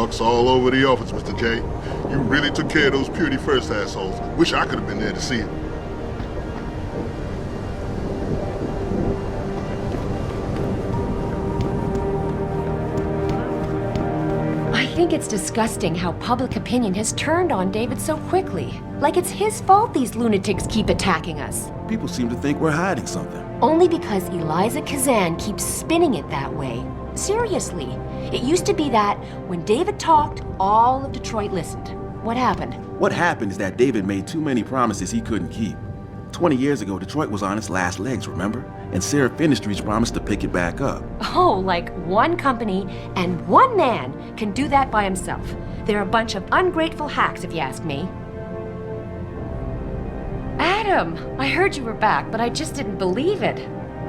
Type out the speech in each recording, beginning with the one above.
marks all over the office, Mr. J. You really took care of those Purity First assholes. Wish I could have been there to see it. I think it's disgusting how public opinion has turned on David so quickly. Like it's his fault these lunatics keep attacking us. People seem to think we're hiding something. Only because Eliza Kazan keeps spinning it that way. Seriously, it used to be that when David talked, all of Detroit listened. What happened? What happened is that David made too many promises he couldn't keep. 20 years ago, Detroit was on its last legs, remember? And Seraph Industries promised to pick it back up. Oh, like one company and one man can do that by himself. They're a bunch of ungrateful hacks, if you ask me. Adam, I heard you were back, but I just didn't believe it.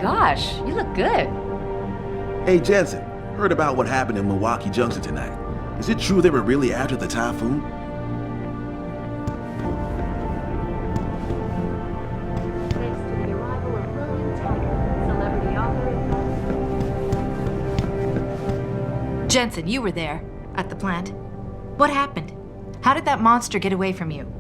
Gosh, you look good. Hey, Jensen, heard about what happened in Milwaukee Junction tonight. Is it true they were really after the typhoon? Thanks to the arrival of William Tiger, celebrity author. Jensen, you were there, at the plant. What happened? How did that monster get away from you?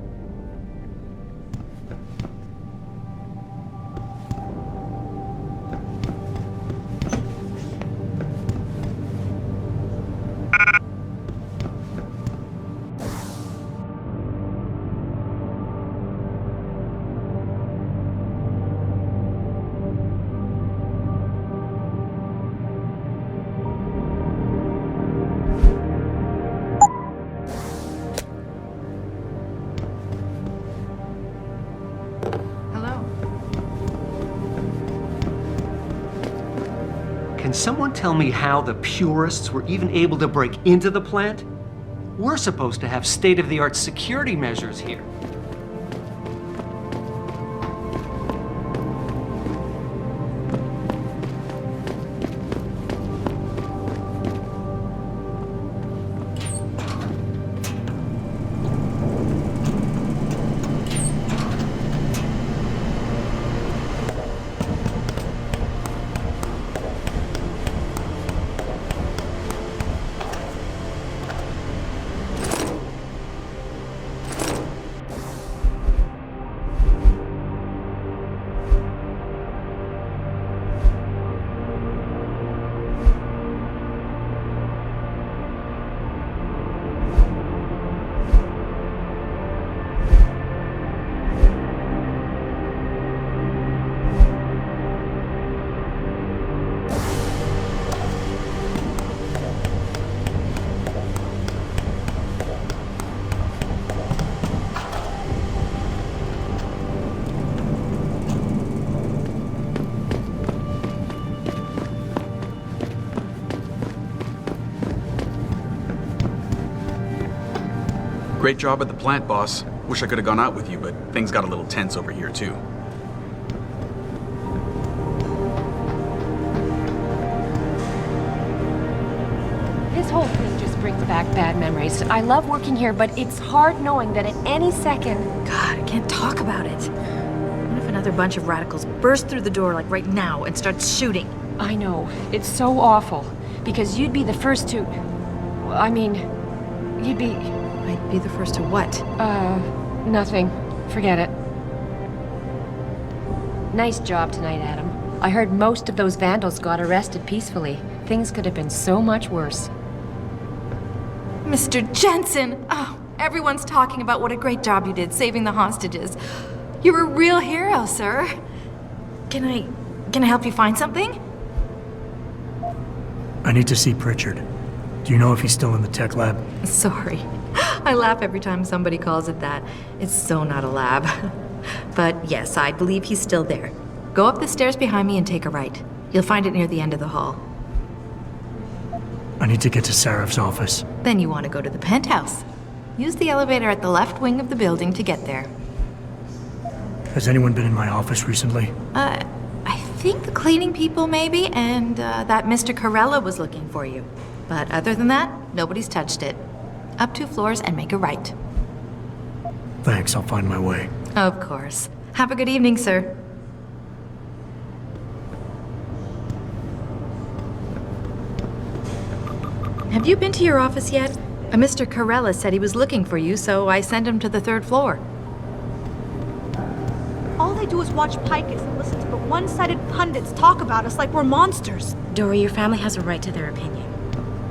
Can someone tell me how the purists were even able to break into the plant? We're supposed to have state-of-the-art security measures here. Great job at the plant, boss. Wish I could have gone out with you, but things got a little tense over here, too. This whole thing just brings back bad memories. I love working here, but it's hard knowing that at any second... God, I can't talk about it. What if another bunch of radicals burst through the door like right now and start shooting? I know. It's so awful. Because you'd be the first to... I mean, you'd be... I'd be the first to what? Nothing. Forget it. Nice job tonight, Adam. I heard most of those vandals got arrested peacefully. Things could have been so much worse. Mr. Jensen! Oh, everyone's talking about what a great job you did saving the hostages. You're a real hero, sir. Can I help you find something? I need to see Pritchard. Do you know if he's still in the tech lab? Sorry. I laugh every time somebody calls it that. It's so not a lab. But yes, I believe he's still there. Go up the stairs behind me and take a right. You'll find it near the end of the hall. I need to get to Seraph's office. Then you want to go to the penthouse. Use the elevator at the left wing of the building to get there. Has anyone been in my office recently? I think the cleaning people maybe, and that Mr. Corella was looking for you. But other than that, nobody's touched it. Up 2 floors and make a right. Thanks, I'll find my way. Of course. Have a good evening, sir. Have you been to your office yet? Mr. Carella said he was looking for you, so I sent him to the 3rd floor. All they do is watch Picus and listen to the one-sided pundits talk about us like we're monsters. Dory, your family has a right to their opinion,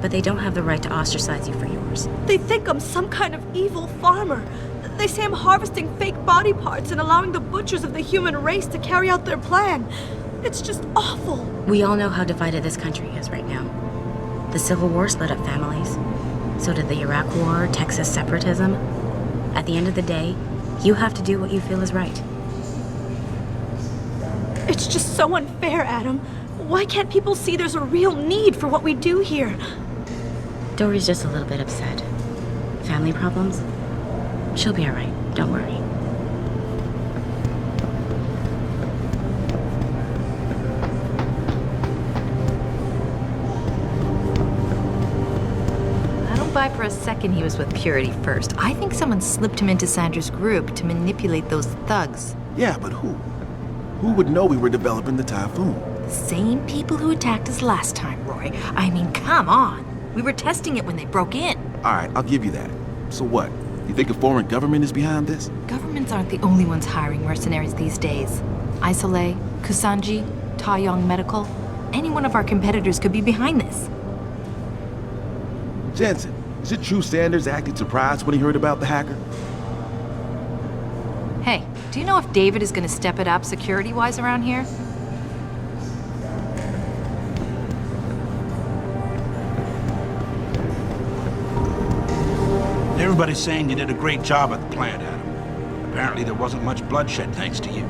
but they don't have the right to ostracize you for yours. They think I'm some kind of evil farmer. They say I'm harvesting fake body parts and allowing the butchers of the human race to carry out their plan. It's just awful. We all know how divided this country is right now. The Civil War split up families. So did the Iraq War, Texas separatism. At the end of the day, you have to do what you feel is right. It's just so unfair, Adam. Why can't people see there's a real need for what we do here? Dory's just a little bit upset. Family problems? She'll be alright, don't worry. I don't buy for a second he was with Purity first. I think someone slipped him into Sandra's group to manipulate those thugs. Yeah, but who? Who would know we were developing the Typhoon? The same people who attacked us last time, Roy. I mean, come on. We were testing it when they broke in. All right, I'll give you that. So what? You think a foreign government is behind this? Governments aren't the only ones hiring mercenaries these days. Isolé, Kusanji, Taeyong Medical. Any one of our competitors could be behind this. Jensen, is it true Sanders acted surprised when he heard about the hacker? Hey, do you know if David is going to step it up security-wise around here? Everybody's saying you did a great job at the plant, Adam. Apparently there wasn't much bloodshed thanks to you.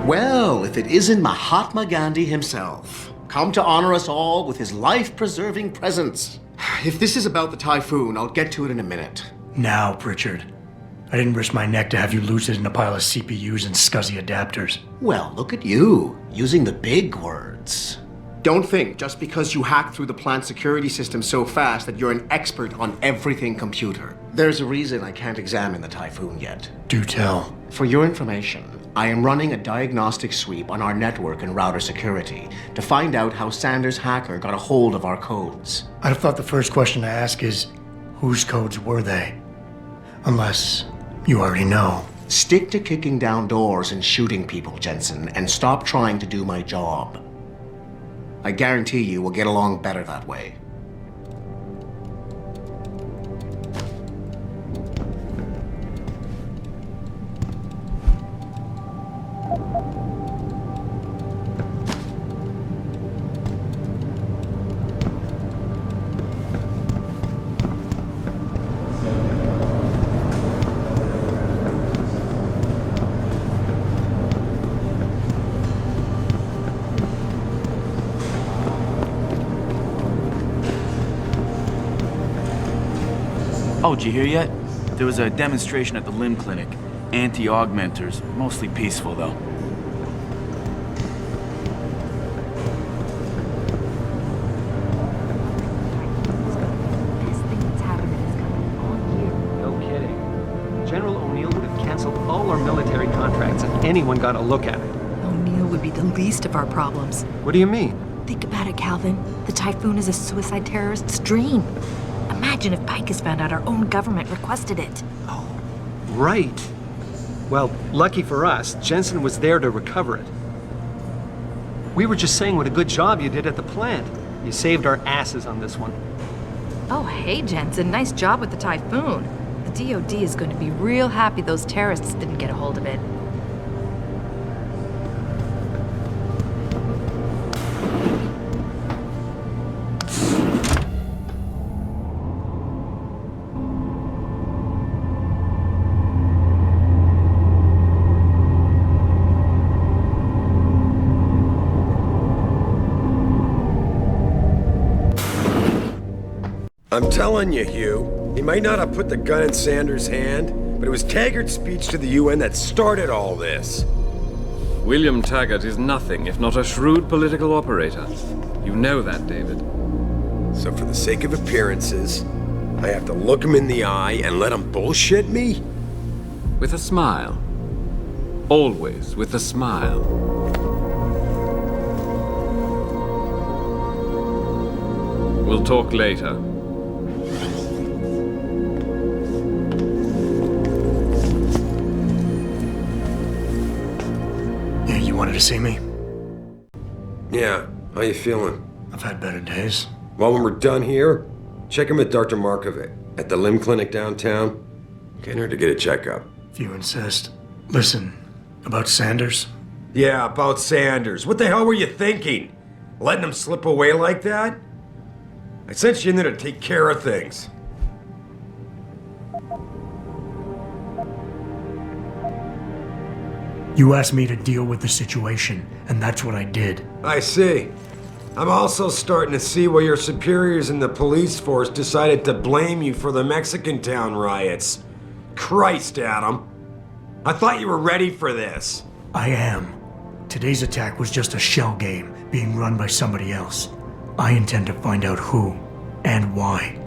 Well, if it isn't Mahatma Gandhi himself, come to honor us all with his life-preserving presence. If this is about the Typhoon, I'll get to it in a minute. Now, Pritchard. I didn't risk my neck to have you lose it in a pile of CPUs and scuzzy adapters. Well, look at you, using the big words. Don't think just because you hacked through the plant security system so fast that you're an expert on everything computer. There's a reason I can't examine the Typhoon yet. Do tell. For your information, I am running a diagnostic sweep on our network and router security to find out how Sanders' hacker got a hold of our codes. I'd have thought the first question to ask is, whose codes were they? Unless you already know. Stick to kicking down doors and shooting people, Jensen, and stop trying to do my job. I guarantee you we'll get along better that way. Oh, did you hear yet? There was a demonstration at the limb clinic. Anti-augmenters, mostly peaceful though. Best thing that's happened to this company all year. No kidding. General O'Neill would have canceled all our military contracts if anyone got a look at it. O'Neill would be the least of our problems. What do you mean? Think about it, Calvin. The Typhoon is a suicide terrorist's dream. Imagine if Picus found out our own government requested it. Oh, right. Well, lucky for us, Jensen was there to recover it. We were just saying what a good job you did at the plant. You saved our asses on this one. Oh, hey, Jensen. Nice job with the Typhoon. The DOD is going to be real happy those terrorists didn't get a hold of it. I'm telling you, Hugh, he might not have put the gun in Sanders' hand, but it was Taggart's speech to the UN that started all this. William Taggart is nothing if not a shrewd political operator. You know that, David. So for the sake of appearances, I have to look him in the eye and let him bullshit me? With a smile. Always with a smile. We'll talk later. Yeah, you wanted to see me? Yeah, how you feeling? I've had better days. Well, when we're done here, check him at Dr. Markovic at the limb clinic downtown. Can't hurt to get a checkup. If you insist. Listen, about Sanders? Yeah, about Sanders. What the hell were you thinking? Letting him slip away like that? I sent you in there to take care of things. You asked me to deal with the situation, and that's what I did. I see. I'm also starting to see why your superiors in the police force decided to blame you for the Mexican town riots. Christ, Adam. I thought you were ready for this. I am. Today's attack was just a shell game being run by somebody else. I intend to find out who and why,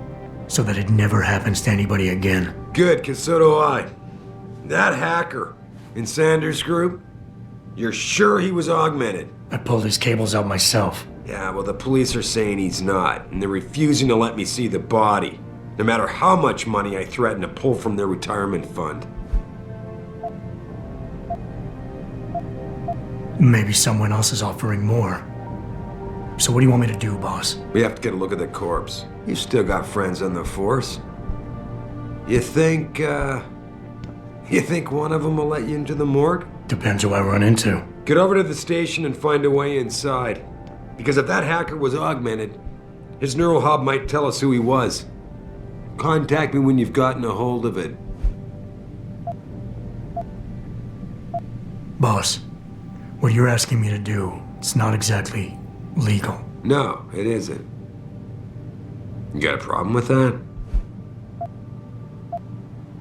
so that it never happens to anybody again. Good, 'cause so do I. That hacker in Sanders' group, you're sure he was augmented? I pulled his cables out myself. Yeah, well, the police are saying he's not, and they're refusing to let me see the body, no matter how much money I threaten to pull from their retirement fund. Maybe someone else is offering more. So what do you want me to do, boss? We have to get a look at the corpse. You still got friends on the force. You think one of them will let you into the morgue? Depends who I run into. Get over to the station and find a way inside. Because if that hacker was augmented, his neural hub might tell us who he was. Contact me when you've gotten a hold of it. Boss, what you're asking me to do, it's not exactly legal. No, it isn't. You got a problem with that?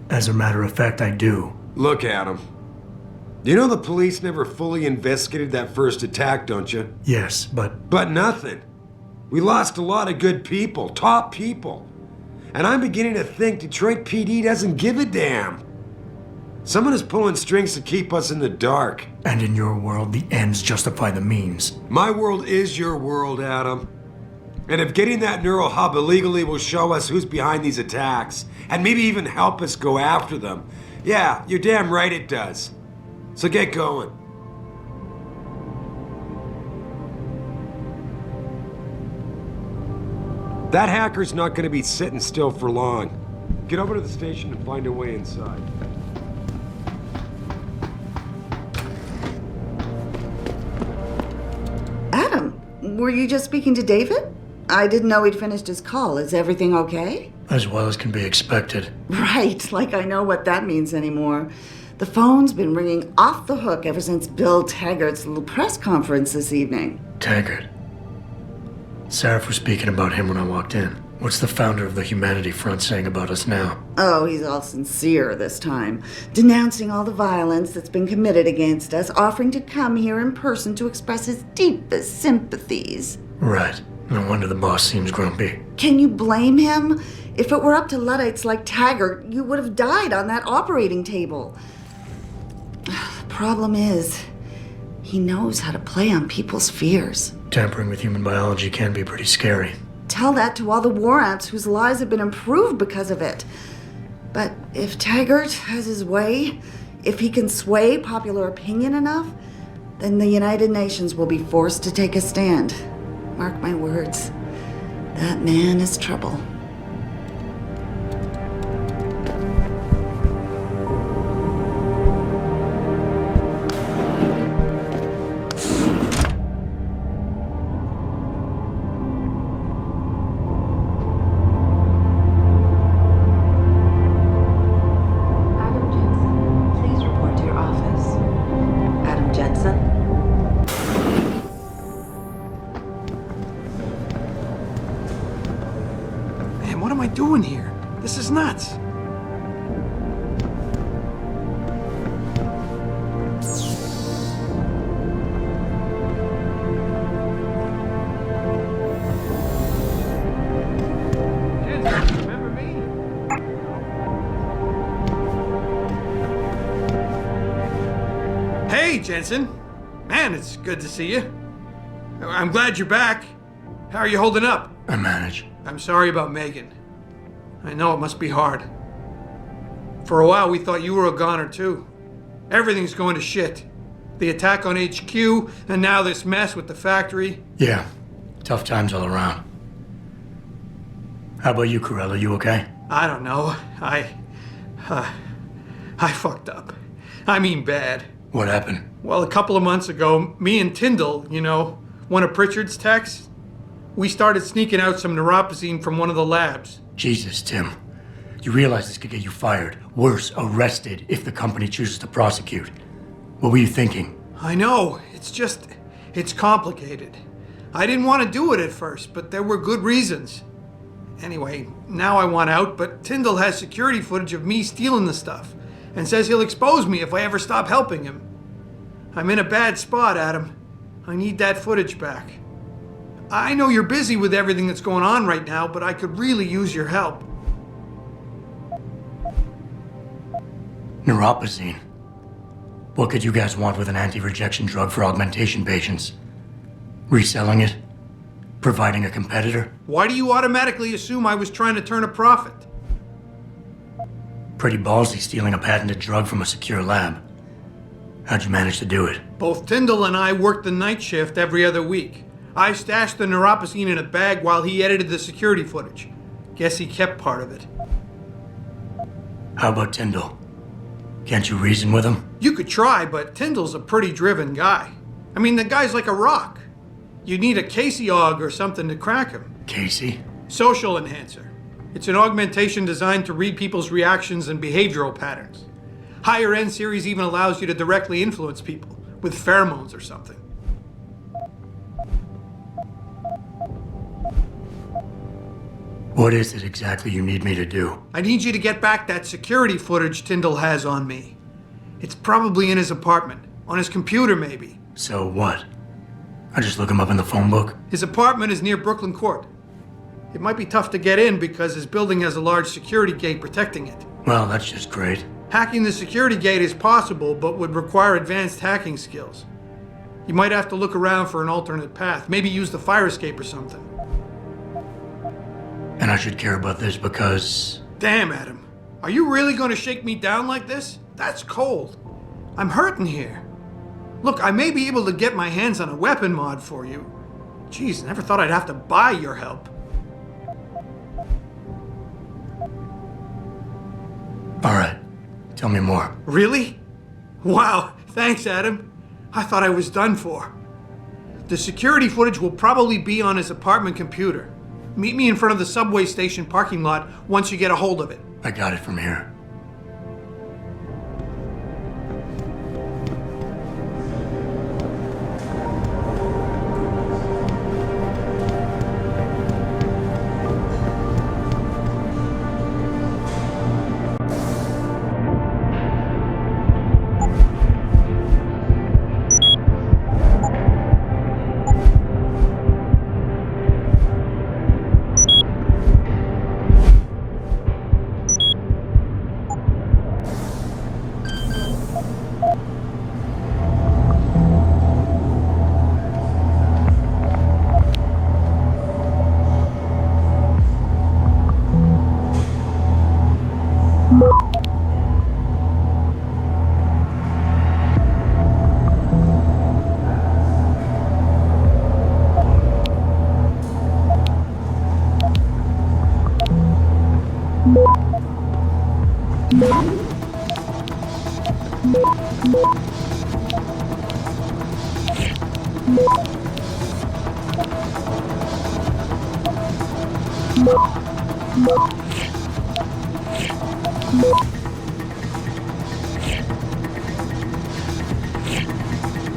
As a matter of fact, I do. Look, Adam. You know the police never fully investigated that first attack, don't you? Yes, but... But nothing. We lost a lot of good people, top people. And I'm beginning to think Detroit PD doesn't give a damn. Someone is pulling strings to keep us in the dark. And in your world, the ends justify the means. My world is your world, Adam. And if getting that neural hub illegally will show us who's behind these attacks, and maybe even help us go after them, yeah, you're damn right it does. So get going. That hacker's not going to be sitting still for long. Get over to the station and find a way inside. Adam, were you just speaking to David? I didn't know he'd finished his call. Is everything okay? As well as can be expected. Right, like I know what that means anymore. The phone's been ringing off the hook ever since Bill Taggart's little press conference this evening. Taggart. Sarif was speaking about him when I walked in. What's the founder of the Humanity Front saying about us now? Oh, he's all sincere this time, denouncing all the violence that's been committed against us, offering to come here in person to express his deepest sympathies. Right. No wonder the boss seems grumpy. Can you blame him? If it were up to Luddites like Taggart, you would have died on that operating table. The problem is, he knows how to play on people's fears. Tampering with human biology can be pretty scary. Tell that to all the war ants whose lives have been improved because of it. But if Taggart has his way, if he can sway popular opinion enough, then the United Nations will be forced to take a stand. Mark my words, that man is trouble. What am I doing here? This is nuts. Jensen, remember me? Jensen. Man, it's good to see you. I'm glad you're back. How are you holding up? I manage. I'm sorry about Megan. I know it must be hard. For a while, we thought you were a goner, too. Everything's going to shit. The attack on HQ, and now this mess with the factory. Yeah, tough times all around. How about you, Corella? You okay? I don't know. I fucked up. I mean bad. What happened? Well, a couple of months ago, me and Tyndall, you know, one of Pritchard's techs, we started sneaking out some neuropozyne from one of the labs. Jesus, Tim. You realize this could get you fired. Worse, arrested if the company chooses to prosecute. What were you thinking? I know. It's complicated. I didn't want to do it at first, but there were good reasons. Anyway, now I want out, but Tyndall has security footage of me stealing the stuff and says he'll expose me if I ever stop helping him. I'm in a bad spot, Adam. I need that footage back. I know you're busy with everything that's going on right now, but I could really use your help. Neuropozyne. What could you guys want with an anti-rejection drug for augmentation patients? Reselling it? Providing a competitor? Why do you automatically assume I was trying to turn a profit? Pretty ballsy stealing a patented drug from a secure lab. How'd you manage to do it? Both Tyndall and I worked the night shift every other week. I stashed the neuropozyne in a bag while he edited the security footage. Guess he kept part of it. How about Tyndall? Can't you reason with him? You could try, but Tyndall's a pretty driven guy. I mean, the guy's like a rock. You'd need a Casey aug or something to crack him. Casey? Social enhancer. It's an augmentation designed to read people's reactions and behavioral patterns. Higher end series even allows you to directly influence people with pheromones or something. What is it exactly you need me to do? I need you to get back that security footage Tyndall has on me. It's probably in his apartment. On his computer, maybe. So what? I just look him up in the phone book? His apartment is near Brooklyn Court. It might be tough to get in because his building has a large security gate protecting it. Well, that's just great. Hacking the security gate is possible, but would require advanced hacking skills. You might have to look around for an alternate path. Maybe use the fire escape or something. And I should care about this because... Damn, Adam. Are you really going to shake me down like this? That's cold. I'm hurting here. Look, I may be able to get my hands on a weapon mod for you. Jeez, never thought I'd have to buy your help. All right. Tell me more. Really? Wow, thanks, Adam. I thought I was done for. The security footage will probably be on his apartment computer. Meet me in front of the subway station parking lot once you get a hold of it. I got it from here.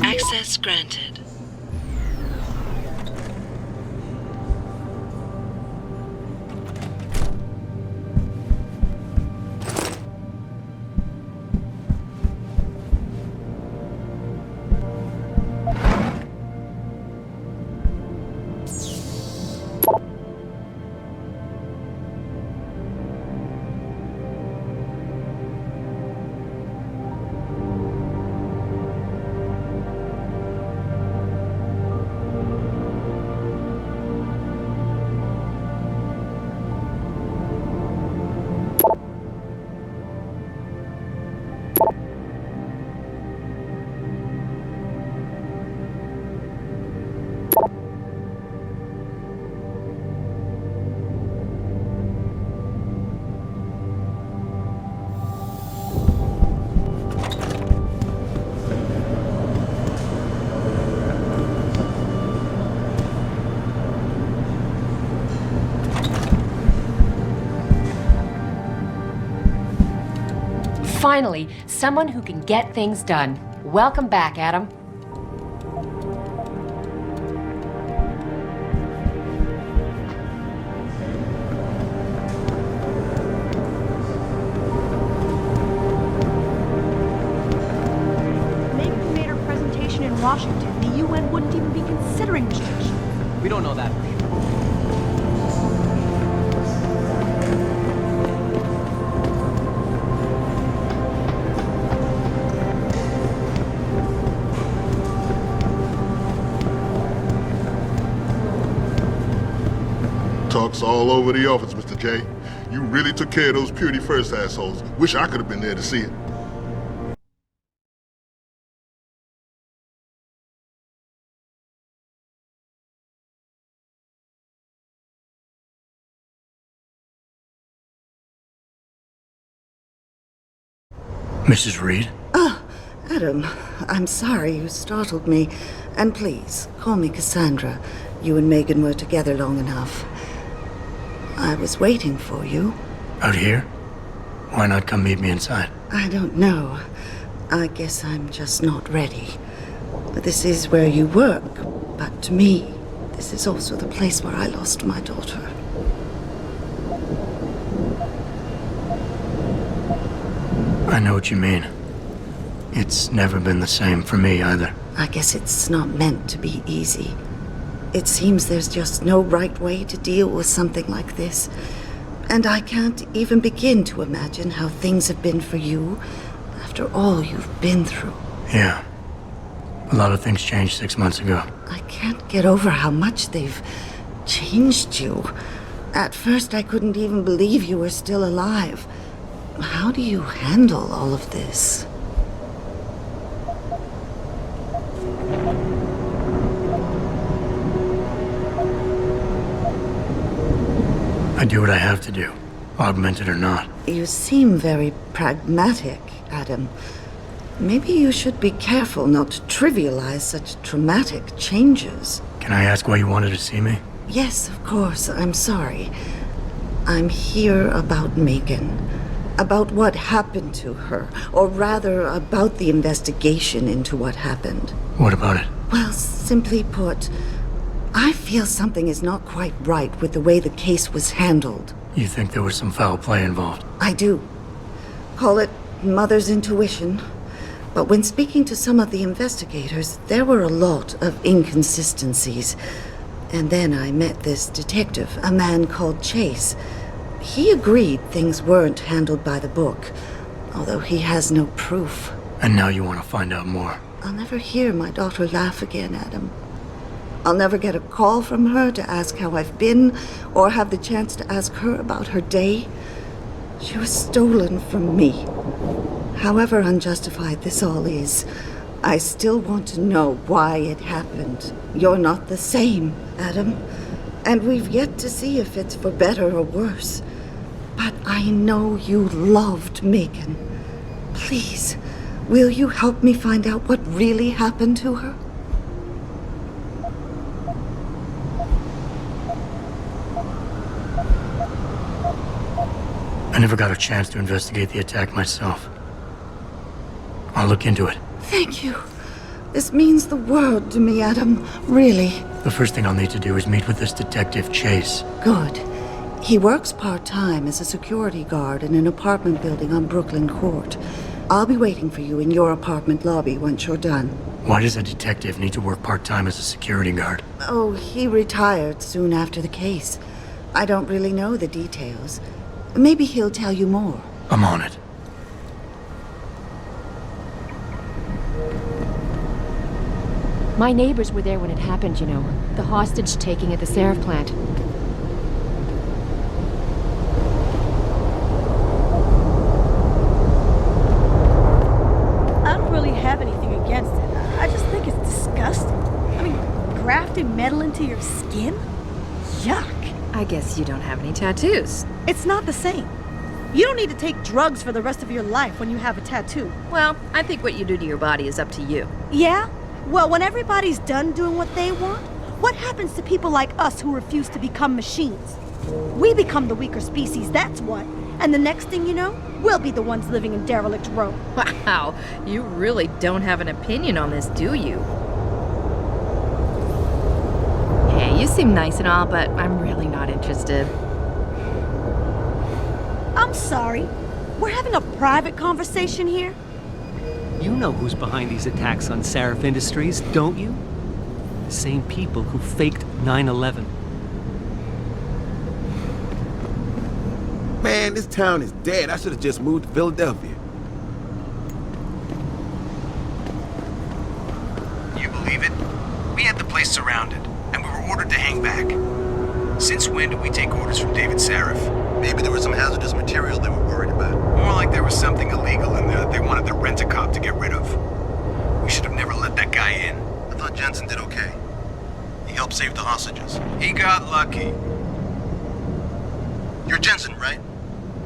Access granted. Finally, someone who can get things done. Welcome back, Adam. Maybe if we made our presentation in Washington, the UN wouldn't even be considering restrictions. We don't know that for sure. Talks all over the office, Mr. J. You really took care of those Purity First assholes. Wish I could have been there to see it. Mrs. Reed? Oh, Adam, I'm sorry you startled me. And please, call me Cassandra. You and Megan were together long enough. I was waiting for you. Out here? Why not come meet me inside? I don't know. I guess I'm just not ready. This is where you work, but to me, this is also the place where I lost my daughter. I know what you mean. It's never been the same for me either. I guess it's not meant to be easy. It seems there's just no right way to deal with something like this. And I can't even begin to imagine how things have been for you after all you've been through. Yeah. A lot of things changed 6 months ago. I can't get over how much they've changed you. At first, I couldn't even believe you were still alive. How do you handle all of this? I do what I have to do, augmented or not. You seem very pragmatic, Adam. Maybe you should be careful not to trivialize such traumatic changes. Can I ask why you wanted to see me? Yes, of course. I'm sorry. I'm here about Megan. About what happened to her. Or rather, about the investigation into what happened. What about it? Well, simply put, I feel something is not quite right with the way the case was handled. You think there was some foul play involved? I do. Call it mother's intuition. But when speaking to some of the investigators, there were a lot of inconsistencies. And then I met this detective, a man called Chase. He agreed things weren't handled by the book, although he has no proof. And now you want to find out more? I'll never hear my daughter laugh again, Adam. I'll never get a call from her to ask how I've been, or have the chance to ask her about her day. She was stolen from me. However unjustified this all is, I still want to know why it happened. You're not the same, Adam. And we've yet to see if it's for better or worse. But I know you loved Megan. Please, will you help me find out what really happened to her? I never got a chance to investigate the attack myself. I'll look into it. Thank you. This means the world to me, Adam. Really. The first thing I'll need to do is meet with this detective, Chase. Good. He works part-time as a security guard in an apartment building on Brooklyn Court. I'll be waiting for you in your apartment lobby once you're done. Why does a detective need to work part-time as a security guard? Oh, he retired soon after the case. I don't really know the details. Maybe he'll tell you more. I'm on it. My neighbors were there when it happened, you know. The hostage taking at the Seraph plant. I don't really have anything against it. I just think it's disgusting. I mean, grafting metal into your skin? Yuck. I guess you don't have any tattoos. It's not the same. You don't need to take drugs for the rest of your life when you have a tattoo. Well, I think what you do to your body is up to you. Yeah? Well, when everybody's done doing what they want, what happens to people like us who refuse to become machines? We become the weaker species, that's what. And the next thing you know, we'll be the ones living in derelict Rome. Wow, you really don't have an opinion on this, do you? Hey, you seem nice and all, but I'm really not interested. I'm sorry. We're having a private conversation here. You know who's behind these attacks on Seraph Industries, don't you? The same people who faked 9/11. Man, this town is dead. I should have just moved to Philadelphia. You believe it? We had the place surrounded, and we were ordered to hang back. Since when did we take orders from David Seraph? Maybe there was some hazardous material they were worried about. More like there was something illegal in there that they wanted the rent-a-cop to get rid of. We should have never let that guy in. I thought Jensen did okay. He helped save the hostages. He got lucky. You're Jensen, right?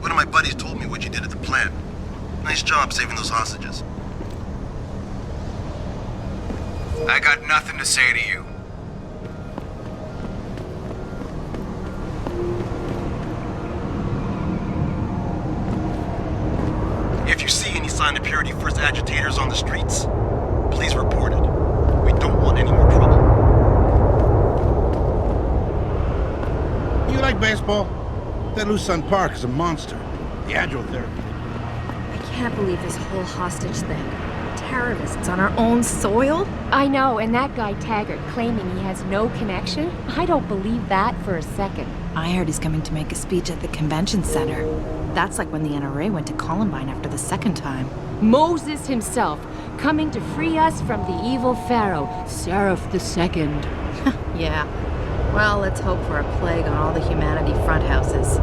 One of my buddies told me what you did at the plant. Nice job saving those hostages. I got nothing to say to you. If you see any sign of Purity First agitators on the streets, please report it. We don't want any more trouble. You like baseball? That Lucerne Park is a monster. The hydrotherapy. I can't believe this whole hostage thing. Terrorists on our own soil? I know, and that guy Taggart claiming he has no connection? I don't believe that for a second. I heard he's coming to make a speech at the convention center. That's like when the NRA went to Columbine after the second time. Moses himself, coming to free us from the evil pharaoh, Seraph II. Yeah. Well, let's hope for a plague on all the humanity front houses.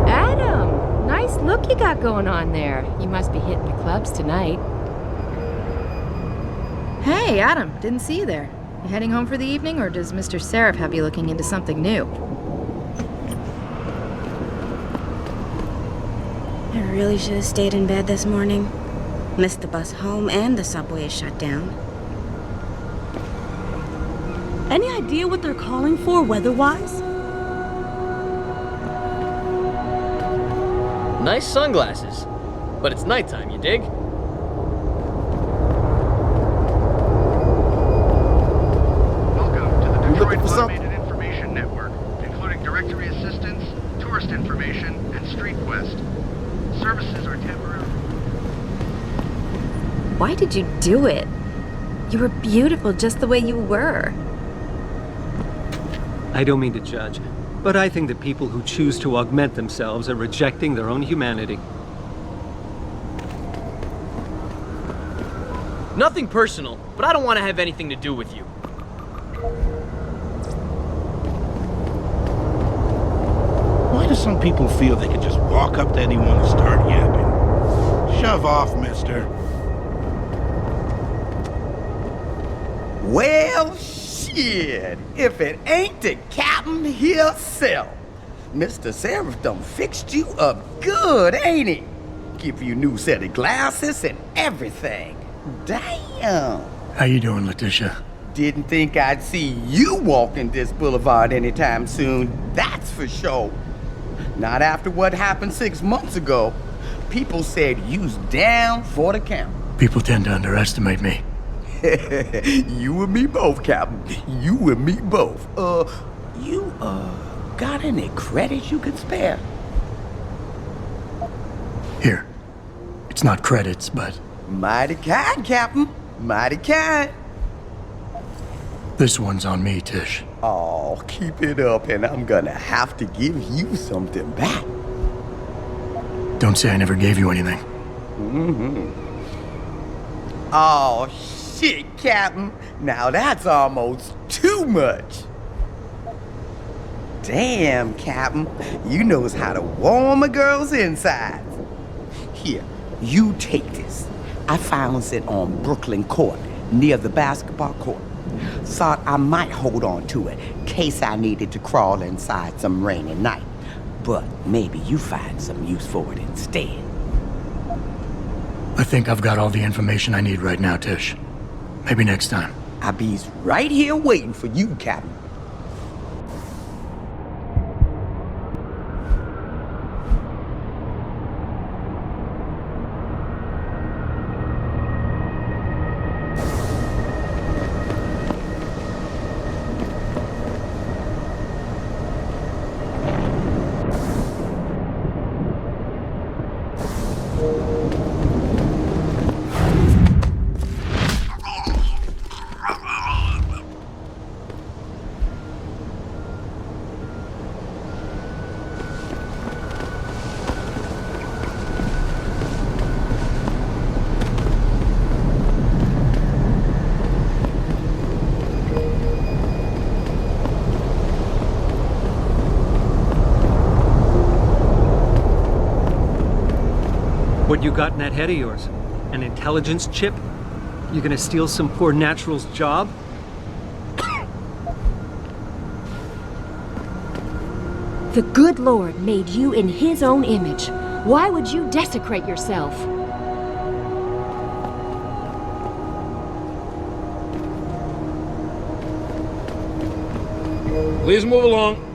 Adam, nice look you got going on there. You must be hitting the clubs tonight. Hey, Adam, didn't see you there. You heading home for the evening, or does Mr. Seraph have you looking into something new? I really should have stayed in bed this morning. Missed the bus home and the subway is shut down. Any idea what they're calling for weather-wise? Nice sunglasses. But it's nighttime, you dig? Welcome to the Detroit Automated Information Network, including directory assistance, tourist information, and street quest. Services are temporary. Why did you do it? You were beautiful just the way you were. I don't mean to judge, but I think that people who choose to augment themselves are rejecting their own humanity. Nothing personal, but I don't want to have anything to do with you. Why do some people feel they can just walk up to anyone and start yapping? Shove off, mister. Well, shit, if it ain't the captain himself. Mr. Seraph done fixed you up good, ain't he? Give you a new set of glasses and everything. Damn. How you doing, Letitia? Didn't think I'd see you walking this boulevard anytime soon, that's for sure. Not after what happened 6 months ago. People said you's down for the count. People tend to underestimate me. You and me both, Captain. You and me both. You got any credits you could spare? Here. It's not credits, but... Mighty kind, Captain. Mighty kind. This one's on me, Tish. Oh, keep it up and I'm gonna have to give you something back. Don't say I never gave you anything. Mm-hmm. Oh, shit, Captain. Now that's almost too much. Damn, Captain. You knows how to warm a girl's insides. Here, you take this. I found it on Brooklyn Court, near the basketball court. Thought I might hold on to it, case I needed to crawl inside some rainy night. But maybe you find some use for it instead. I think I've got all the information I need right now, Tish. Maybe next time. I be's right here waiting for you, Captain. What you got in that head of yours? An intelligence chip? You gonna steal some poor natural's job? The good Lord made you in his own image. Why would you desecrate yourself? Please move along.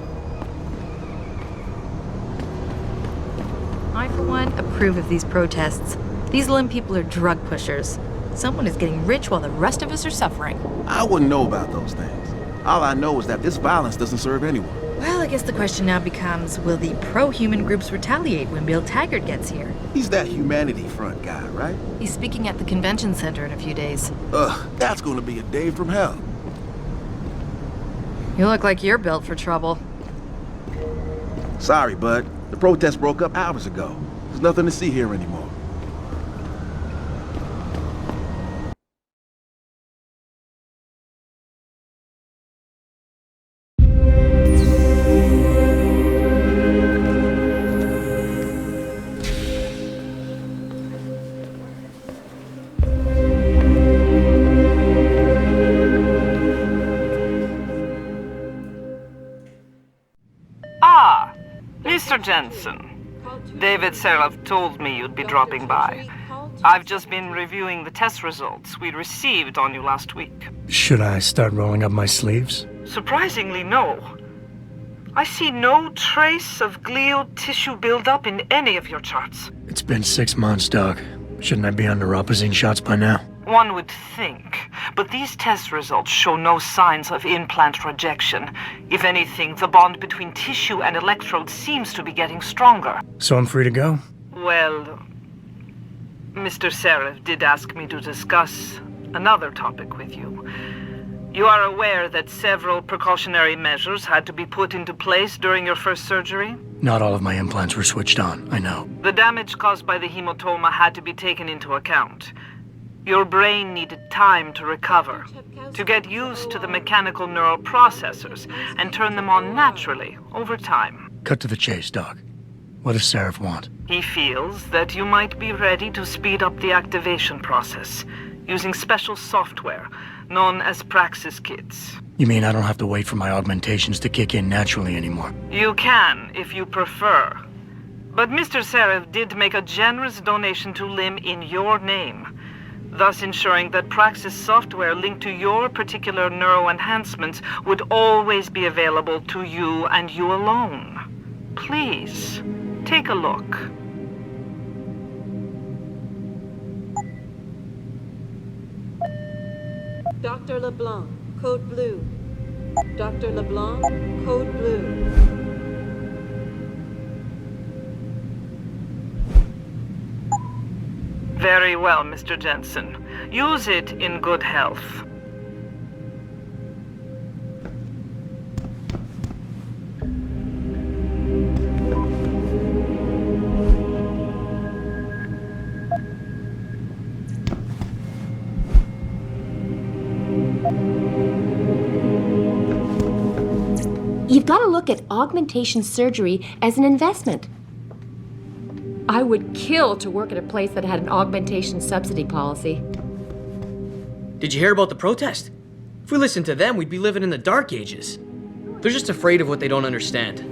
I, for one, approve of these protests. These Lim people are drug pushers. Someone is getting rich while the rest of us are suffering. I wouldn't know about those things. All I know is that this violence doesn't serve anyone. Well, I guess the question now becomes, will the pro-human groups retaliate when Bill Taggart gets here? He's that Humanity Front guy, right? He's speaking at the convention center in a few days. That's gonna be a day from hell. You look like you're built for trouble. Sorry, bud. The protest broke up hours ago. There's nothing to see here anymore. Mr. Jensen, David Serov told me you'd be dropping by. I've just been reviewing the test results we received on you last week. Should I start rolling up my sleeves? Surprisingly, no. I see no trace of glial tissue buildup in any of your charts. It's been 6 months, Doc. Shouldn't I be under Opposine shots by now? One would think, but these test results show no signs of implant rejection. If anything, the bond between tissue and electrode seems to be getting stronger. So I'm free to go? Well, Mr. Serif did ask me to discuss another topic with you. You are aware that several precautionary measures had to be put into place during your first surgery? Not all of my implants were switched on, I know. The damage caused by the hematoma had to be taken into account. Your brain needed time to recover, to get used to the mechanical neural processors and turn them on naturally over time. Cut to the chase, Doc. What does Seraph want? He feels that you might be ready to speed up the activation process using special software known as Praxis kits. You mean I don't have to wait for my augmentations to kick in naturally anymore? You can, if you prefer. But Mr. Seraph did make a generous donation to LIM in your name, thus ensuring that Praxis software linked to your particular neuroenhancements would always be available to you and you alone. Please, take a look. Dr. LeBlanc, code blue. Dr. LeBlanc, code blue. Very well, Mr. Jensen. Use it in good health. You've got to look at augmentation surgery as an investment. I would kill to work at a place that had an augmentation subsidy policy. Did you hear about the protest? If we listened to them, we'd be living in the dark ages. They're just afraid of what they don't understand.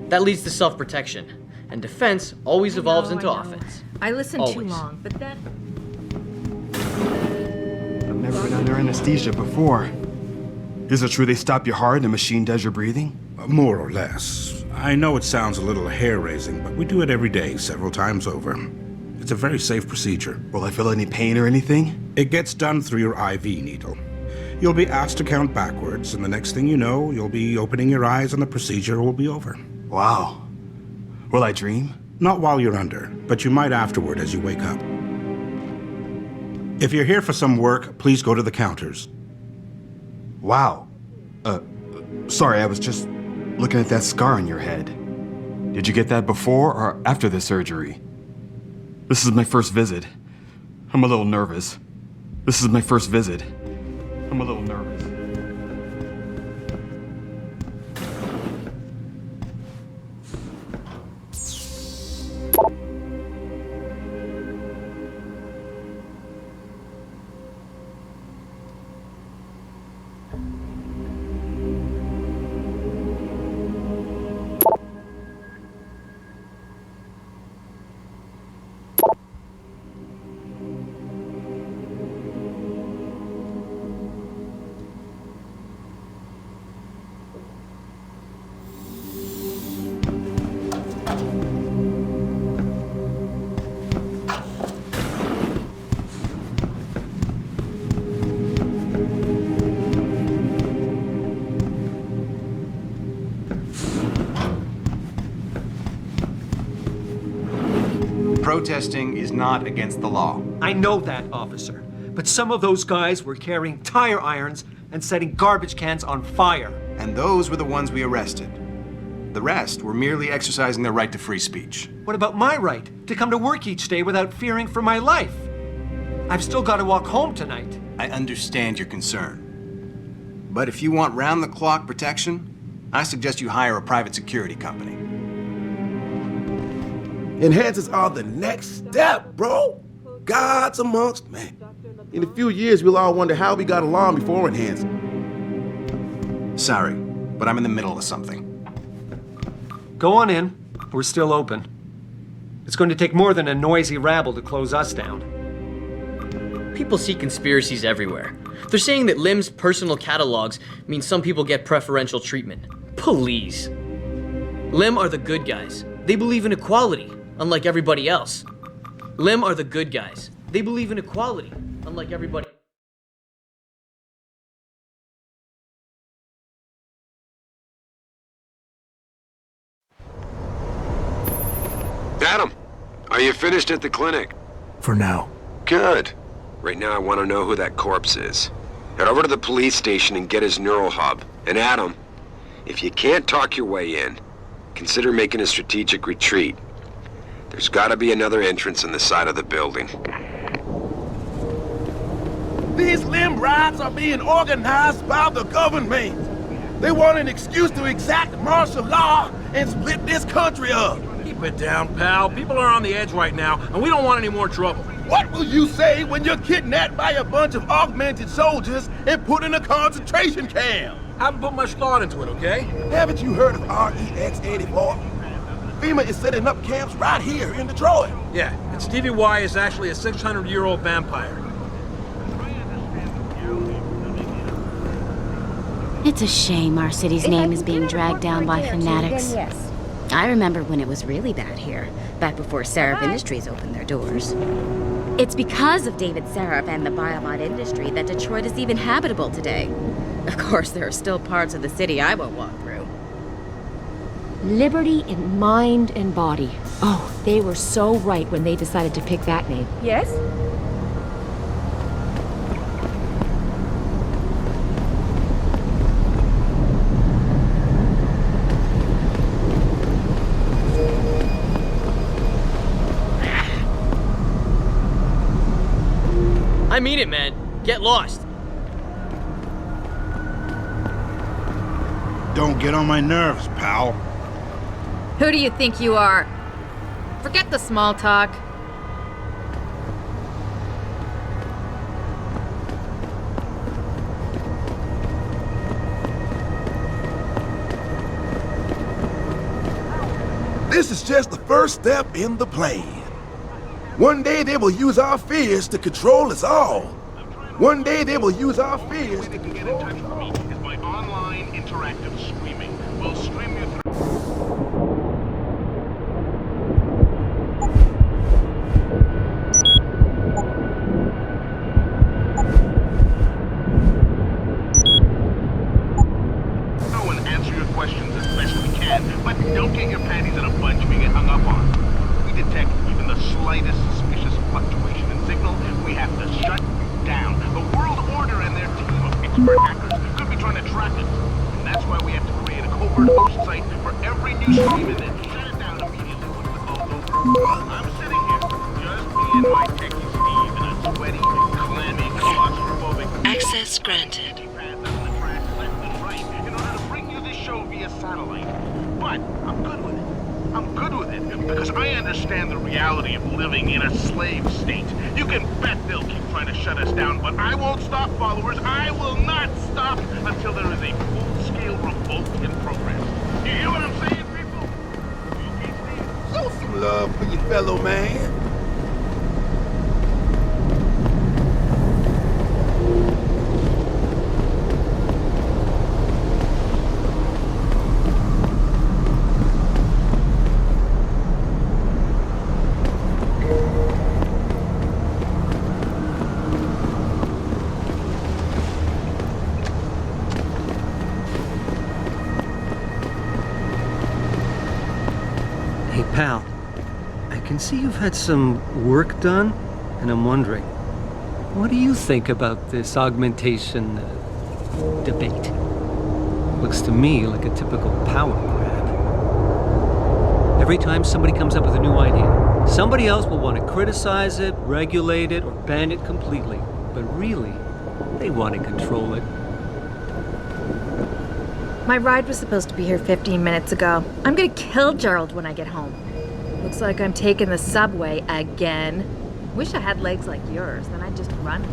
That leads to self-protection. And defense always evolves into offense. I listened too Always. long, but that... I've never been under anesthesia before. Is it true they stop your heart and the machine does your breathing? More or less. I know it sounds a little hair-raising, but we do it every day, several times over. It's a very safe procedure. Will I feel any pain or anything? It gets done through your IV needle. You'll be asked to count backwards, and the next thing you know, you'll be opening your eyes and the procedure will be over. Wow. Will I dream? Not while you're under, but you might afterward as you wake up. If you're here for some work, please go to the counters. Wow. Sorry, I was just looking at that scar on your head. Did you get that before or after the surgery? This is my first visit. I'm a little nervous. This is my first visit. I'm a little nervous. protesting is not against the law. I know that, officer. But some of those guys were carrying tire irons and setting garbage cans on fire. And those were the ones we arrested. The rest were merely exercising their right to free speech. What about my right to come to work each day without fearing for my life? I've still got to walk home tonight. I understand your concern. But if you want round-the-clock protection, I suggest you hire a private security company. Enhancers are the next step, bro. Gods amongst men. In a few years, we'll all wonder how we got along before enhancers. Sorry, but I'm in the middle of something. Go on in. We're still open. It's going to take more than a noisy rabble to close us down. People see conspiracies everywhere. They're saying that Lim's personal catalogs mean some people get preferential treatment. Please. Lim are the good guys. They believe in equality, unlike everybody else. Lim are the good guys. They believe in equality, unlike everybody. Adam, are you finished at the clinic? For now. Good. Right now I want to know who that corpse is. Head over to the police station and get his neural hub. And Adam, if you can't talk your way in, consider making a strategic retreat. There's gotta be another entrance in the side of the building. These limb riots are being organized by the government. They want an excuse to exact martial law and split this country up. Keep it down, pal. People are on the edge right now, and we don't want any more trouble. What will you say when you're kidnapped by a bunch of augmented soldiers and put in a concentration camp? Haven't put much thought into it, okay? Haven't you heard of REX-84? FEMA is setting up camps right here in Detroit. Yeah, and Stevie Y is actually a 600-year-old vampire. It's a shame our city's name is being dragged down by fanatics. I remember when it was really bad here, back before Seraph Industries opened their doors. It's because of David Seraph and the biobot industry that Detroit is even habitable today. Of course, there are still parts of the city I won't walk through. Liberty in mind and body. Oh, they were so right when they decided to pick that name. Yes? I mean it, man. Get lost. Don't get on my nerves, pal. Who do you think you are? Forget the small talk. This is just the first step in the plan. One day they will use our fears to control us all. One day they will use our fears to control us all. Is my online interactive streaming. We'll stream you through. And answer your questions as best we can, but don't get your panties in a bunch we get hung up on. We detect even the slightest suspicious fluctuation in signal, we have to shut you down. The World Order and their team of expert hackers could be trying to track us. And that's why we have to create a covert host site for every new stream and then shut it down immediately once the call's over. I'm sitting here, just me and my techie Steve in a sweaty, clammy, claustrophobic... Access granted. In order to bring you this show via satellite. But I'm good with it. I'm good with it because I understand the reality of living in a slave state. You can bet they'll keep trying to shut us down, but I won't stop, followers. I will not stop until there is a full-scale revolt in progress. You hear what I'm saying, people? Show some love for your fellow man. Hey, pal. I can see you've had some work done, and I'm wondering, what do you think about this augmentation debate? Looks to me like a typical power grab. Every time somebody comes up with a new idea, somebody else will want to criticize it, regulate it, or ban it completely. But really, they want to control it. My ride was supposed to be here 15 minutes ago. I'm gonna kill Gerald when I get home. Looks like I'm taking the subway again. Wish I had legs like yours, then I'd just run.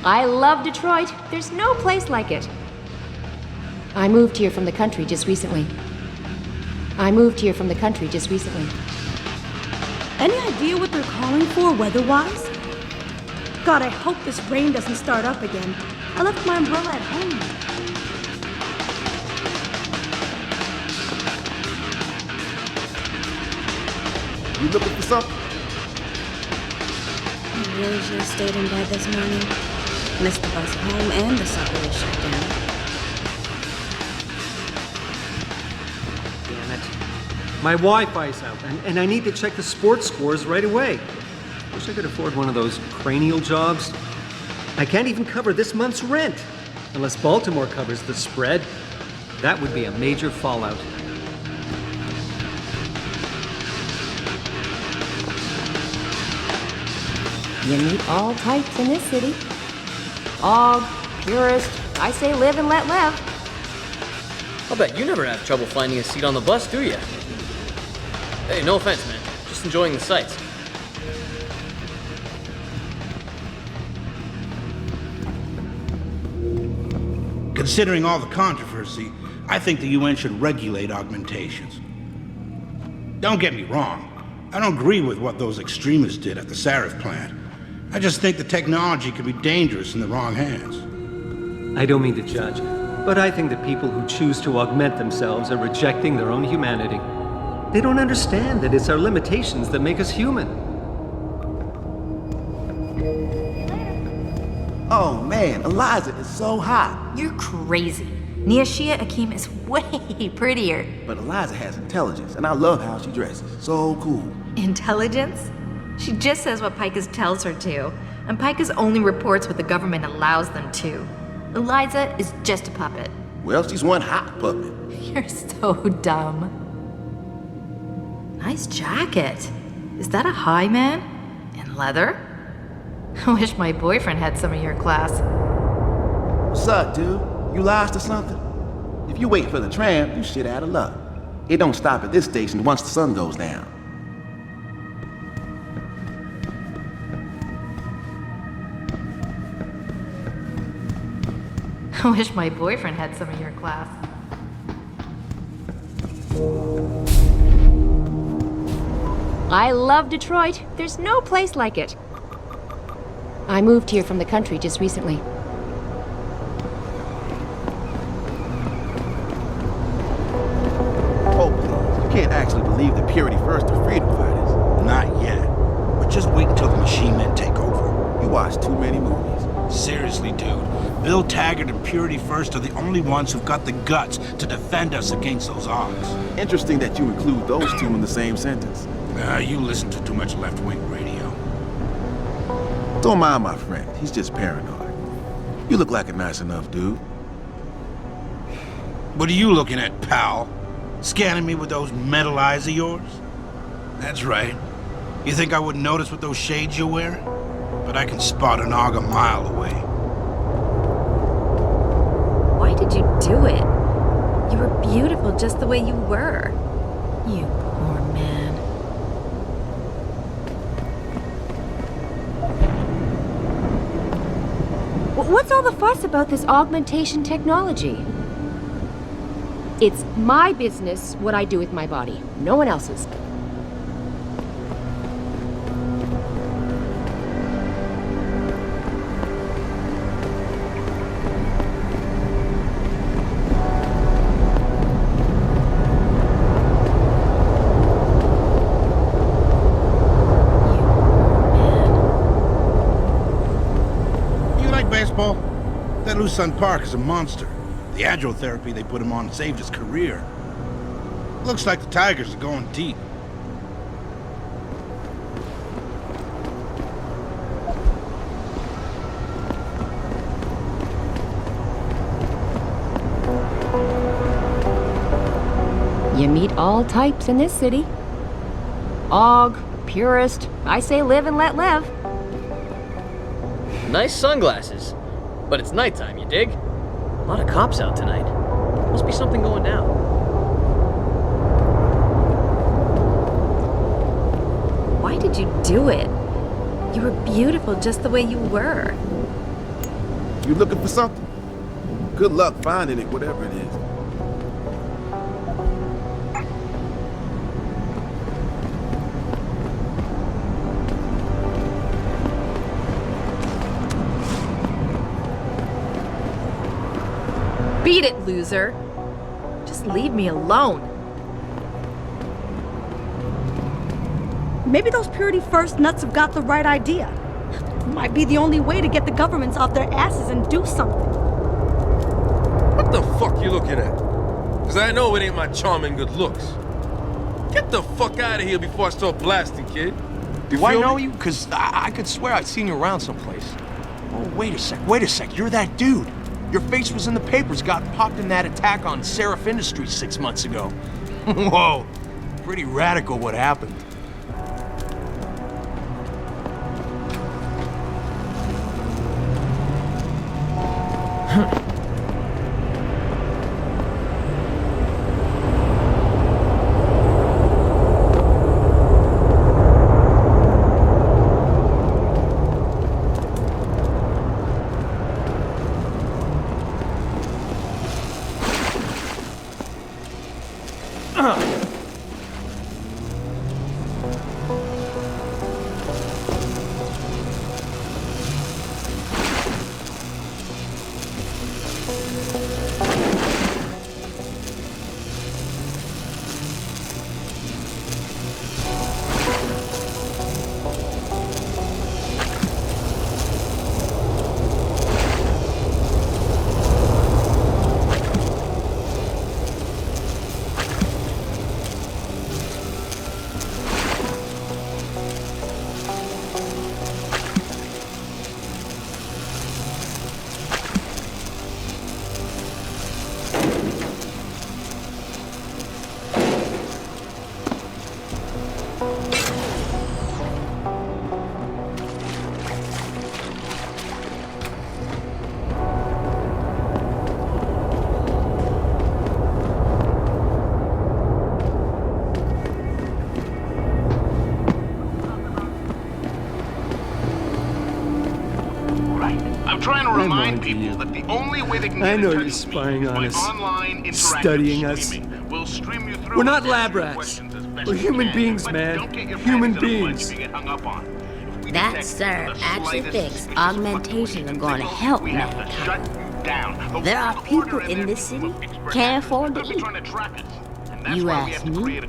I love Detroit. There's no place like it. I moved here from the country just recently. Any idea what they're calling for weather-wise? God, I hope this rain doesn't start up again. I left my umbrella at home. You looking for something? I really should have stayed in bed this morning. Missed the bus home and the subway shut down. Damn it. My Wi-Fi's out, and I need to check the sports scores right away. Wish I could afford one of those cranial jobs. I can't even cover this month's rent, unless Baltimore covers the spread. That would be a major fallout. You meet all types in this city. All, purist, I say live and let live. I'll bet you never have trouble finding a seat on the bus, do you? Hey, no offense, man. Just enjoying the sights. Considering all the controversy, I think the UN should regulate augmentations. Don't get me wrong. I don't agree with what those extremists did at the Sarif plant. I just think the technology could be dangerous in the wrong hands. I don't mean to judge, but I think the people who choose to augment themselves are rejecting their own humanity. They don't understand that it's our limitations that make us human. Oh man, Eliza is so hot. You're crazy. Niashia Akeem is way prettier. But Eliza has intelligence, and I love how she dresses. So cool. Intelligence? She just says what Pikus tells her to, and Pikus only reports what the government allows them to. Eliza is just a puppet. Well, she's one hot puppet. You're so dumb. Nice jacket. Is that a high man? In leather? I wish my boyfriend had some of your class. What's up, dude? You lost or something? If you wait for the tram, you shit out of luck. It don't stop at this station once the sun goes down. I wish my boyfriend had some of your class. I love Detroit. There's no place like it. I moved here from the country just recently. Oh, please. You can't actually believe the Purity First are freedom fighters. Not yet. But just wait until the machine men take over. You watch too many movies. Seriously, dude. Bill Taggart and Purity First are the only ones who've got the guts to defend us against those odds. Interesting that you include those two in the same sentence. You listen to too much left-wing radio. Don't mind my friend. He's just paranoid. You look like a nice enough dude. What are you looking at, pal? Scanning me with those metal eyes of yours? That's right. You think I wouldn't notice with those shades you're wearing? But I can spot an og a mile away. Why did you do it? You were beautiful just the way you were. You poor man. What's all the fuss about this augmentation technology? It's my business what I do with my body, no one else's. Sun Park is a monster. The agile therapy they put him on saved his career. Looks like the Tigers are going deep. You meet all types in this city. Og, purist, I say live and let live. Nice sunglasses. But it's nighttime, you dig? A lot of cops out tonight. Must be something going down. Why did you do it? You were beautiful just the way you were. You looking for something? Good luck finding it, whatever it is. Beat it, loser. Just leave me alone. Maybe those Purity First nuts have got the right idea. Might be the only way to get the governments off their asses and do something. What the fuck you looking at? Cause I know it ain't my charming good looks. Get the fuck out of here before I start blasting, kid. Do I feel know me? you? Cause I could swear I'd seen you around someplace. Oh, wait a sec, you're that dude. Your face was in the papers, got popped in that attack on Seraph Industries 6 months ago. Whoa, pretty radical what happened. I'm trying to remind people that the only way they can get I know in touch you're with spying me on is us, by online interactive studying us. streaming. We'll stream you through We're not and lab answer your rats. questions as best We're we human can, beings, but man. don't get your Human panties in a bunch beings. if you get hung up on. If we That, detect sir, even the actually slightest thinks suspicious augmentation are going to help we have to shut mankind. you down. There are people in this city can't afford to eat. You ask me,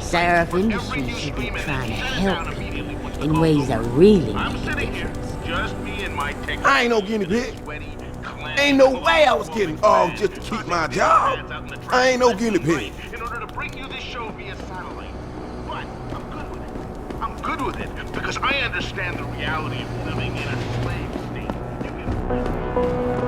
Seraph Industries should be trying to help people in ways that really make a difference. Just me and my tech. I ain't no guinea pig. Ain't no way I was getting off just to keep my job. I ain't no guinea pig. In order to bring you this show via satellite. But I'm good with it. I'm good with it because I understand the reality of living in a slave state. You can...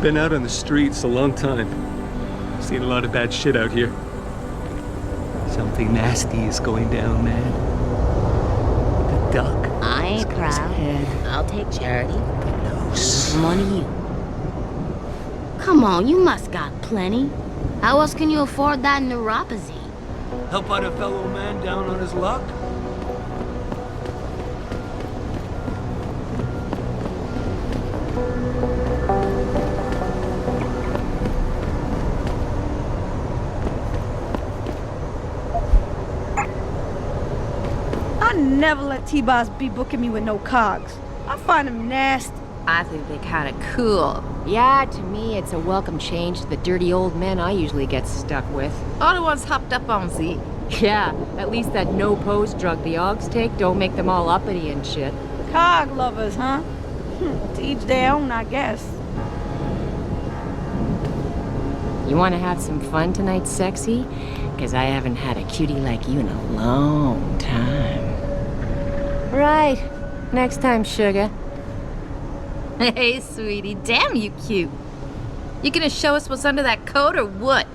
Been out on the streets a long time. Seen a lot of bad shit out here. Something nasty is going down, man. The duck. I ain't proud. I'll take charity. Nose. Money you. Come on, you must got plenty. How else can you afford that neuropathy? Help out a fellow man down on his luck? I never let T-Boss be booking me with no cogs. I find him nasty. I think they're kind of cool. Yeah, to me, it's a welcome change to the dirty old men I usually get stuck with. All the ones hopped up on Z. Yeah, at least that no-pose drug the Augs take don't make them all uppity and shit. Cog lovers, huh? To each their own, I guess. You want to have some fun tonight, sexy? Because I haven't had a cutie like you in a long time. Right. Next time, sugar. Hey, sweetie, damn you cute. You gonna show us what's under that coat or what?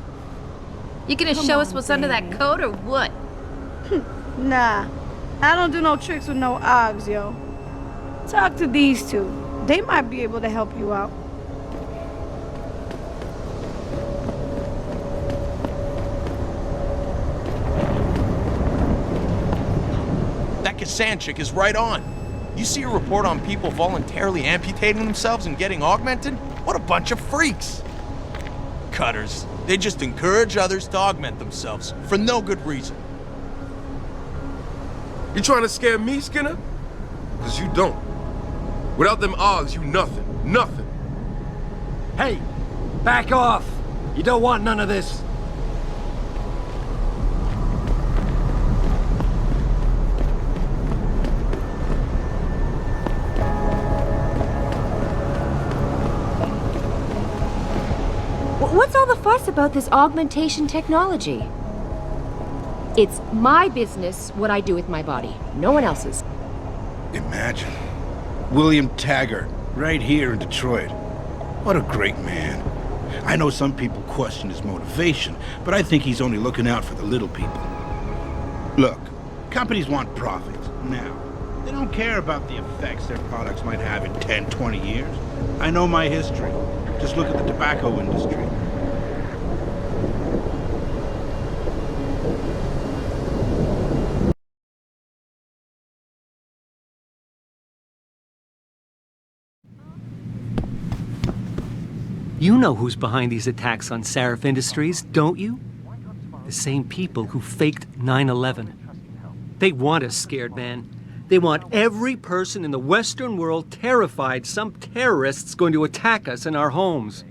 You gonna show us what's under that coat or what? Nah, I don't do no tricks with no Augs, yo. Talk to these two. They might be able to help you out. That Kassan chick is right on. You see a report on people voluntarily amputating themselves and getting augmented? What a bunch of freaks. Cutters. They just encourage others to augment themselves for no good reason. You trying to scare me, Skinner? Because you don't. Without them Augs, you nothing. Nothing. Hey, back off. You don't want none of this. What's all the fuss about this augmentation technology? It's my business what I do with my body, no one else's. Imagine. William Taggart, right here in Detroit. What a great man. I know some people question his motivation, but I think he's only looking out for the little people. Look, companies want profits now. They don't care about the effects their products might have in 10, 20 years. I know my history. Just look at the tobacco industry. You know who's behind these attacks on Sarif Industries, don't you? The same people who faked 9/11. They want us scared, man. They want every person in the Western world terrified some terrorist's going to attack us in our homes.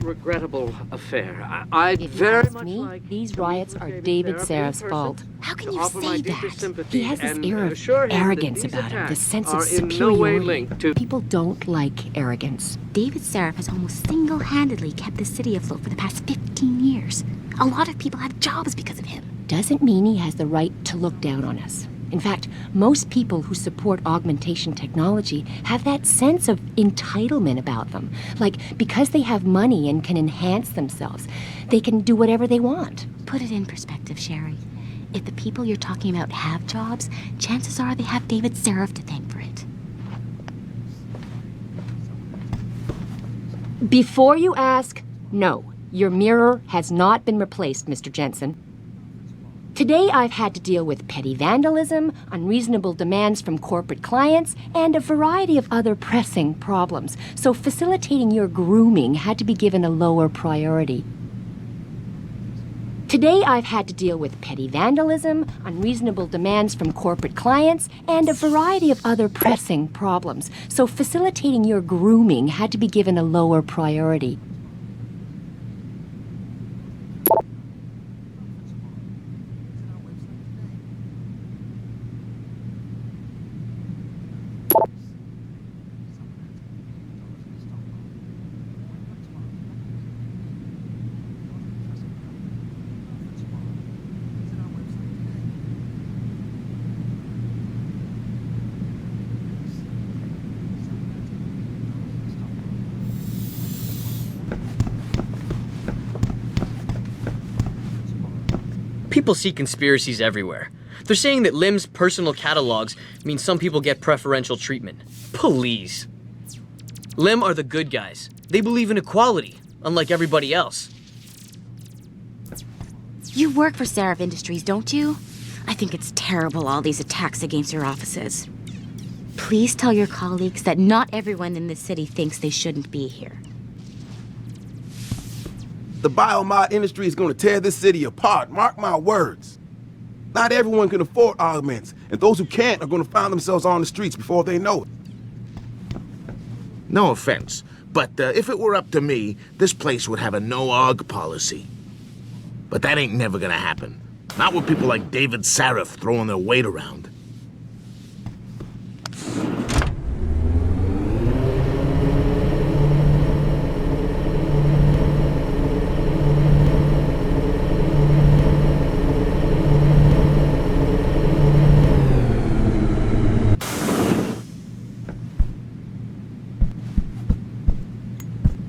Regrettable affair. I'd If you very ask much me, like these riots are David Sarif's fault. How can you offer my say deepest that? sympathy He has this and air of assure him that arrogance these about him, this attacks sense of are in no way superiority. linked to People don't like arrogance. David Sarif has almost single-handedly kept the city afloat for the past 15 years. A lot of people have jobs because of him. Doesn't mean he has the right to look down on us. In fact, most people who support augmentation technology have that sense of entitlement about them. Like, because they have money and can enhance themselves, they can do whatever they want. Put it in perspective, Sherry. If the people you're talking about have jobs, chances are they have David Sarif to thank for it. Before you ask, no, your mirror has not been replaced, Mr. Jensen. Today I've had to deal with petty vandalism, unreasonable demands from corporate clients, and a variety of other pressing problems. So facilitating your grooming had to be given a lower priority. Today I've had to deal with petty vandalism, unreasonable demands from corporate clients, and a variety of other pressing problems. So facilitating your grooming had to be given a lower priority. People see conspiracies everywhere. They're saying that Lim's personal catalogs mean some people get preferential treatment. Please. Lim are the good guys. They believe in equality, unlike everybody else. You work for Seraph Industries, don't you? I think it's terrible, all these attacks against your offices. Please tell your colleagues that not everyone in this city thinks they shouldn't be here. The biomod industry is going to tear this city apart, mark my words. Not everyone can afford augments, and those who can't are going to find themselves on the streets before they know it. No offense, but if it were up to me, this place would have a no-aug policy. But that ain't never gonna happen. Not with people like David Sarif throwing their weight around.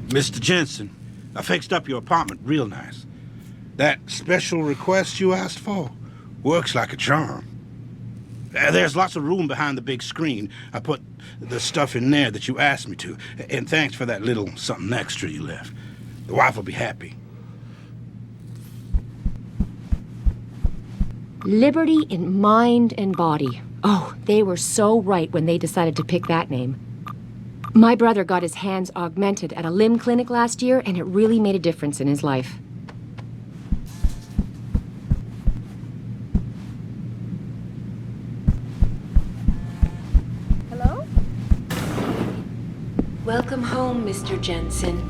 Mr. Jensen, I fixed up your apartment real nice. That special request you asked for works like a charm. There's lots of room behind the big screen. I put the stuff in there that you asked me to. And thanks for that little something extra you left. The wife will be happy. Liberty in mind and body. Oh, they were so right when they decided to pick that name. My brother got his hands augmented at a limb clinic last year, and it really made a difference in his life. Hello? Welcome home, Mr. Jensen.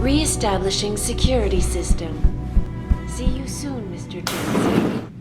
Re-establishing security system. See you soon, Mr. Jensen.